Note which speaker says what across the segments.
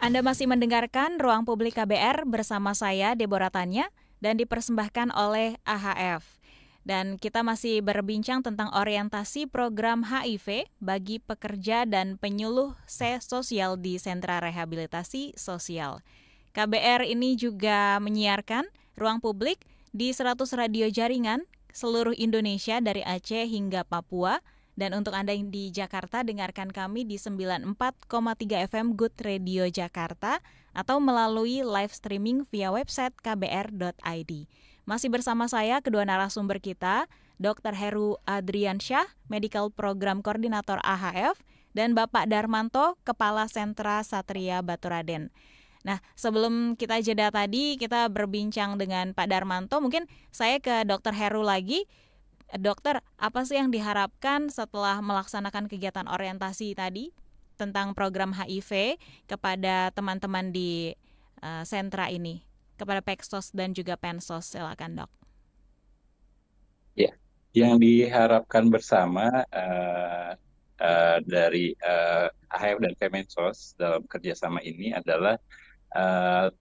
Speaker 1: Anda masih mendengarkan Ruang Publik KBR bersama saya, Deborah Tanya, dan dipersembahkan oleh AHF. Dan kita masih berbincang tentang orientasi program HIV bagi pekerja dan penyuluh sosial di sentra rehabilitasi sosial. KBR ini juga menyiarkan Ruang Publik di 100 radio jaringan seluruh Indonesia dari Aceh hingga Papua. Dan untuk Anda yang di Jakarta, dengarkan kami di 94,3 FM Good Radio Jakarta atau melalui live streaming via website kbr.id. Masih bersama saya kedua narasumber kita, Dr. Heru Adriansyah, Medical Program Koordinator AHF, dan Bapak Darmanto, Kepala Sentra Satria Baturaden. Nah, sebelum kita jeda tadi, kita berbincang dengan Pak Darmanto. Mungkin saya ke Dr. Heru lagi. Dokter, apa sih yang diharapkan setelah melaksanakan kegiatan orientasi tadi tentang program HIV kepada teman-teman di sentra ini, kepada Peksos dan juga Pensos? Silakan, Dok.
Speaker 2: Ya, yang diharapkan bersama dari AHF dan Kemensos dalam kerjasama ini adalah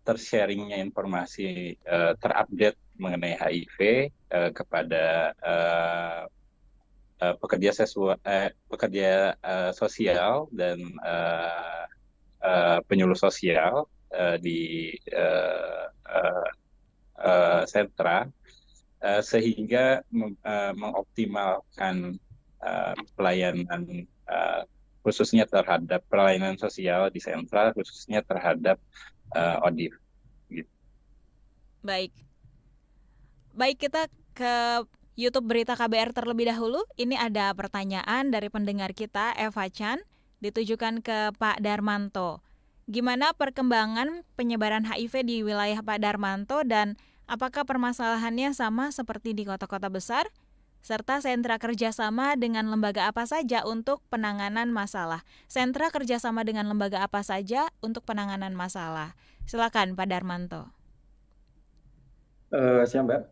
Speaker 2: tersharingnya informasi terupdate mengenai HIV kepada pekerja sosial dan penyuluh sosial di sentra, sehingga mengoptimalkan pelayanan khususnya terhadap pelayanan sosial di sentra, khususnya terhadap ODIF. Gitu.
Speaker 1: Baik, kita ke YouTube Berita KBR terlebih dahulu. Ini ada pertanyaan dari pendengar kita, Eva Chan, ditujukan ke Pak Darmanto. Gimana perkembangan penyebaran HIV di wilayah Pak Darmanto dan apakah permasalahannya sama seperti di kota-kota besar? Serta sentra kerjasama dengan lembaga apa saja untuk penanganan masalah? Sentra kerjasama dengan lembaga apa saja untuk penanganan masalah? Silakan Pak Darmanto.
Speaker 3: Siap Mbak,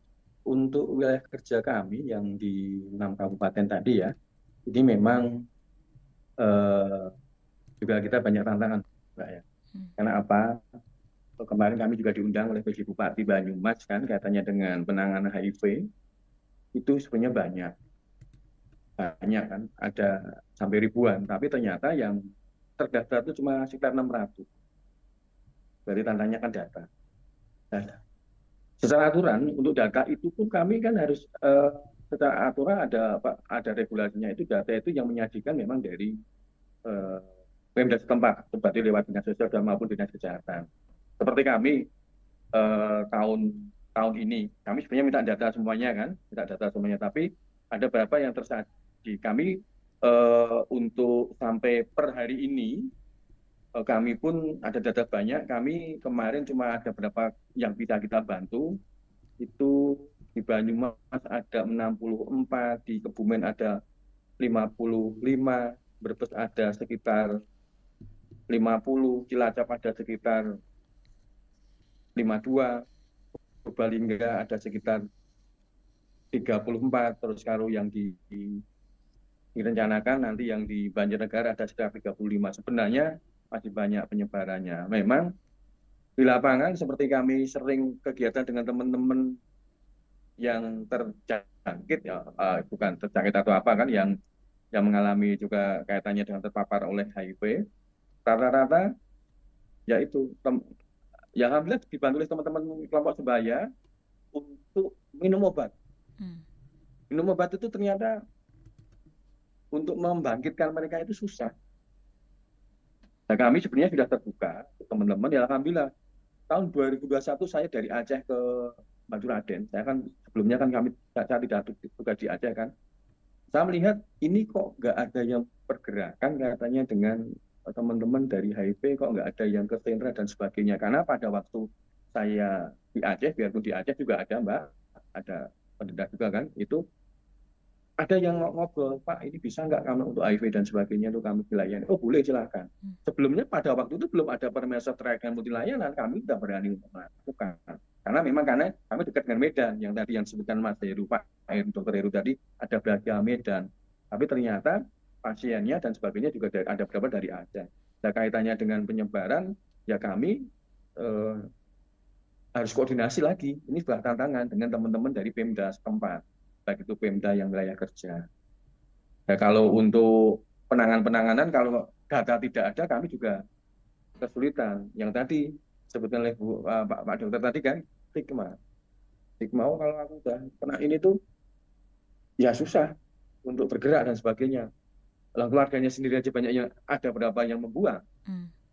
Speaker 3: untuk wilayah kerja kami yang di 6 kabupaten tadi ya, ini memang juga kita banyak tantangan Mbak ya. Karena apa? Kemarin kami juga diundang oleh PJ Bupati Banyumas kan, katanya dengan penanganan HIV itu sebenarnya banyak kan, ada sampai ribuan, tapi ternyata yang terdaftar itu cuma sekitar 600. Berarti tantanya kan data. Nah, secara aturan untuk data itu pun kami kan harus secara aturan ada regulasinya, itu data itu yang menyajikan memang dari Pemda setempat, seperti lewat dinas sosial dan maupun dinas kesehatan. Seperti kami tahun ini, kami sebenarnya minta data semuanya kan, tapi ada beberapa yang tersaji. Kami untuk sampai per hari ini kami pun ada data banyak. Kami kemarin cuma ada beberapa yang bisa kita bantu. Itu di Banyumas ada 64, di Kebumen ada 55, Brebes ada sekitar 50, Cilacap ada sekitar 52, Purbalingga ada sekitar 34, terus kalau yang direncanakan nanti yang di Banjarnegara ada sekitar 35. Sebenarnya masih banyak penyebarannya. Memang di lapangan seperti kami sering kegiatan dengan teman-teman yang terjangkit ya, bukan terjangkit atau apa kan, yang mengalami juga kaitannya dengan terpapar oleh HIV, rata-rata yaitu yang alhamdulillah dibantu oleh teman-teman kelompok sebaya untuk minum obat. Minum obat itu ternyata untuk membangkitkan mereka itu susah. Nah, kami sebenarnya sudah terbuka teman-teman ya, alhamdulillah. Tahun 2021 saya dari Aceh ke Baturaden. Saya kan sebelumnya kan saya tidak tugas di Aceh kan. Saya melihat ini kok nggak ada yang pergerakan katanya dengan teman-teman dari HIV, kok nggak ada yang ke sentra dan sebagainya. Karena pada waktu saya di Aceh, biarpun di Aceh juga ada Mbak, ada pendedak juga kan, itu ada yang ngobrol, Pak ini bisa nggak kamu untuk HIV dan sebagainya untuk kami dilayani? Oh boleh, silakan. Sebelumnya pada waktu itu belum ada permesos terkait dengan multi layanan, kami tidak berani untuk melakukan. Karena memang kami dekat dengan Medan, yang tadi yang disebutkan Mas Heru, Pak Dr. Heru tadi, ada Braga Medan. Tapi ternyata pasiennya dan sebagainya juga ada beberapa dari Aceh. Nah, kaitannya dengan penyebaran, ya kami harus koordinasi lagi. Ini sebuah tantangan dengan teman-teman dari Pemda setempat, baik itu Pemda yang wilayah kerja. Ya, kalau untuk penanganan, kalau data tidak ada, kami juga kesulitan. Yang tadi sebutkan oleh Pak Dokter tadi kan, stigma. Stigma, kalau aku udah kena ini tuh, ya susah untuk bergerak dan sebagainya. Kalau keluarganya sendiri aja banyak yang ada berapa yang membuang.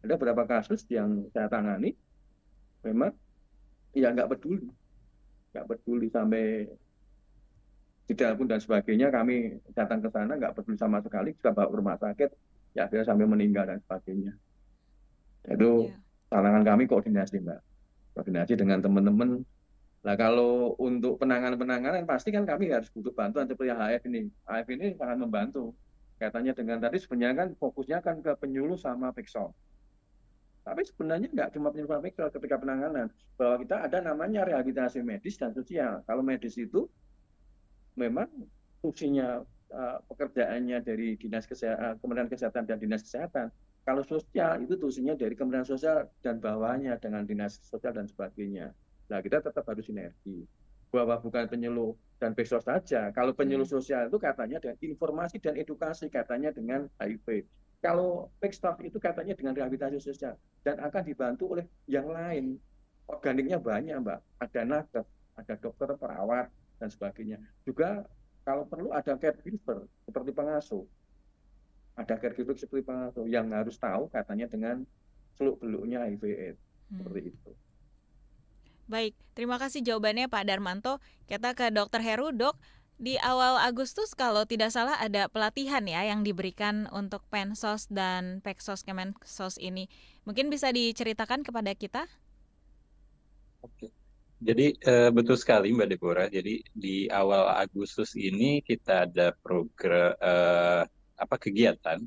Speaker 3: Ada beberapa kasus yang saya tangani, memang ya nggak peduli sampai tidak pun dan sebagainya, kami datang ke sana nggak peduli sama sekali, kita bawa ke rumah sakit, ya akhirnya sampai meninggal dan sebagainya. Itu tantangan kami koordinasi, Mbak. Koordinasi dengan teman-teman. Nah, kalau untuk penanganan pasti kan kami harus butuh bantuan seperti HF ini. HF ini sangat membantu. Kaitannya dengan tadi sebenarnya kan fokusnya kan ke penyuluh sama Peksos. Tapi sebenarnya nggak cuma penyuluh sama Peksos ketika penanganan. Bahwa kita ada namanya rehabilitasi medis dan sosial. Kalau medis itu memang fungsinya pekerjaannya dari Kementerian Kesehatan dan Dinas Kesehatan. Kalau sosial itu fungsinya dari Kementerian Sosial dan bawahnya dengan Dinas Sosial dan sebagainya. Nah, kita tetap harus sinergi. Bahwa bukan penyuluh dan Peksos saja. Kalau penyuluh sosial itu katanya dengan informasi dan edukasi, katanya dengan HIV. Kalau Peksos itu katanya dengan rehabilitasi sosial dan akan dibantu oleh yang lain. Organiknya banyak, Mbak. Ada nakes, ada dokter, perawat, dan sebagainya. Juga kalau perlu ada caregiver seperti pengasuh. Ada caregiver seperti pengasuh yang harus tahu katanya dengan seluk-beluknya HIV/AIDS. Seperti itu.
Speaker 1: Baik, terima kasih jawabannya Pak Darmanto. Kita ke Dr. Heru, Dok. Di awal Agustus kalau tidak salah ada pelatihan ya yang diberikan untuk Pensos dan Peksos Kemensos ini. Mungkin bisa diceritakan kepada kita?
Speaker 2: Oke. Jadi betul sekali Mbak Deborah. Jadi di awal Agustus ini kita ada program kegiatan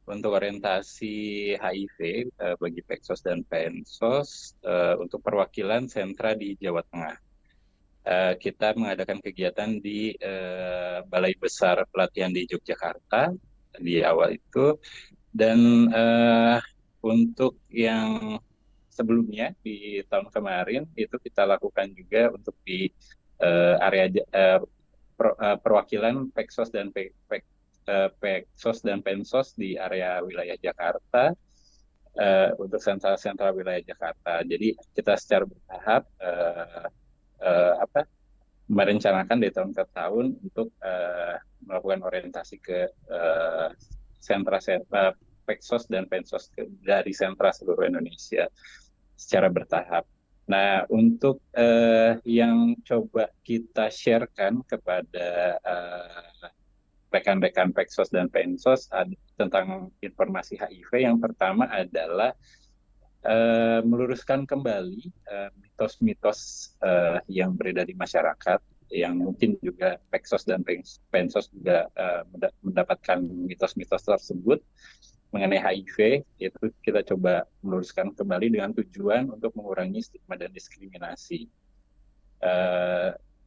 Speaker 2: untuk orientasi HIV bagi Peksos dan Pensos untuk perwakilan sentra di Jawa Tengah. Kita mengadakan kegiatan di Balai Besar Pelatihan di Yogyakarta di awal itu, dan untuk yang sebelumnya di tahun kemarin itu kita lakukan juga untuk di area perwakilan Peksos dan Peksos dan Pensos di area wilayah Jakarta untuk sentra-sentra wilayah Jakarta. Jadi kita secara bertahap merencanakan dari tahun ke tahun untuk melakukan orientasi ke sentra-sentra Peksos dan Pensos dari sentra seluruh Indonesia secara bertahap. Nah, untuk yang coba kita sharekan kepada rekan-rekan Peksos dan Pensos tentang informasi HIV, yang pertama adalah meluruskan kembali mitos-mitos yang beredar di masyarakat, yang mungkin juga Peksos dan Pensos juga mendapatkan mitos-mitos tersebut mengenai HIV. Itu kita coba meluruskan kembali dengan tujuan untuk mengurangi stigma dan diskriminasi.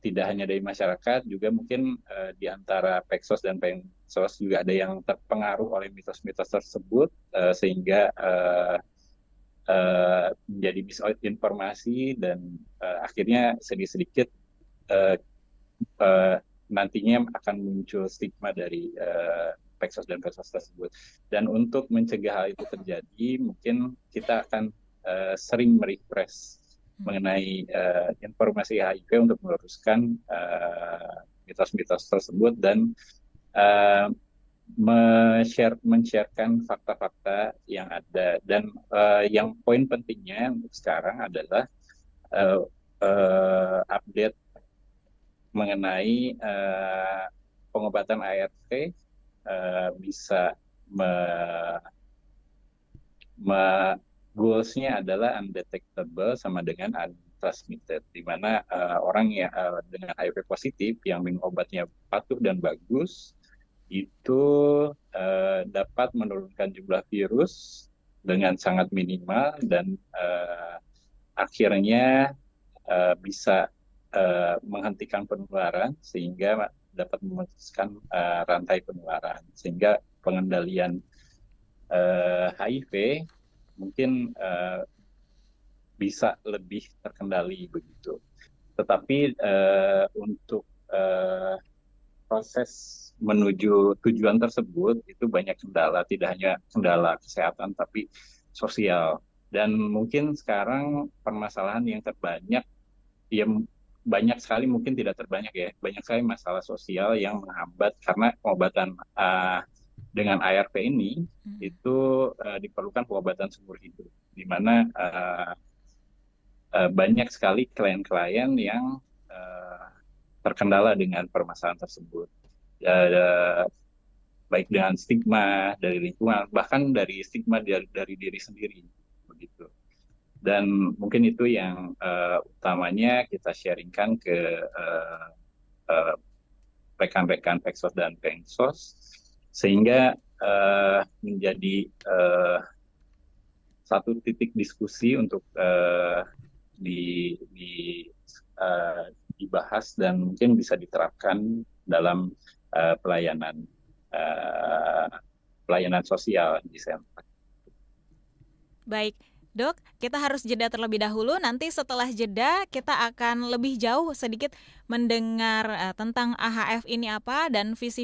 Speaker 2: Tidak hanya dari masyarakat, juga mungkin di antara Peksos dan Pensos juga ada yang terpengaruh oleh mitos-mitos tersebut, sehingga menjadi misinformasi dan akhirnya sedikit-sedikit nantinya akan muncul stigma dari Peksos dan Pensos tersebut. Dan untuk mencegah hal itu terjadi, mungkin kita akan sering merefresh mengenai informasi HIV untuk meluruskan mitos-mitos tersebut dan men-sharekan fakta-fakta yang ada. Dan yang poin pentingnya untuk sekarang adalah update mengenai pengobatan ARV bisa goals-nya adalah undetectable sama dengan untransmitted, di mana orang yang dengan HIV positif yang minum obatnya patuh dan bagus itu dapat menurunkan jumlah virus dengan sangat minimal dan akhirnya bisa menghentikan penularan sehingga dapat memutuskan rantai penularan, sehingga pengendalian HIV mungkin bisa lebih terkendali begitu. Tetapi untuk proses menuju tujuan tersebut itu banyak kendala, tidak hanya kendala kesehatan tapi sosial. Dan mungkin sekarang permasalahan yang terbanyak, ya banyak sekali, mungkin tidak terbanyak ya, banyak sekali masalah sosial yang menghambat karena pengobatan dengan ARV ini itu diperlukan pengobatan seumur hidup, di mana banyak sekali klien-klien yang terkendala dengan permasalahan tersebut. Baik dengan stigma dari lingkungan, bahkan dari stigma dari diri sendiri, begitu. Dan mungkin itu yang utamanya kita sharingkan ke rekan-rekan Peksos dan Pengsos, sehingga menjadi satu titik diskusi untuk dibahas dan mungkin bisa diterapkan dalam pelayanan sosial di sentra.
Speaker 1: Baik, Dok, kita harus jeda terlebih dahulu. Nanti setelah jeda kita akan lebih jauh sedikit mendengar tentang AHF ini apa dan visi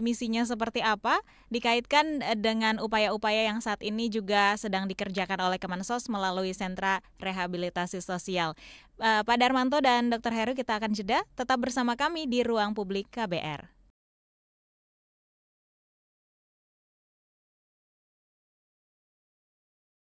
Speaker 1: misinya seperti apa, dikaitkan dengan upaya-upaya yang saat ini juga sedang dikerjakan oleh Kemensos melalui Sentra Rehabilitasi Sosial. Pak Darmanto dan Dr. Heru, kita akan jeda. Tetap bersama kami di Ruang Publik KBR.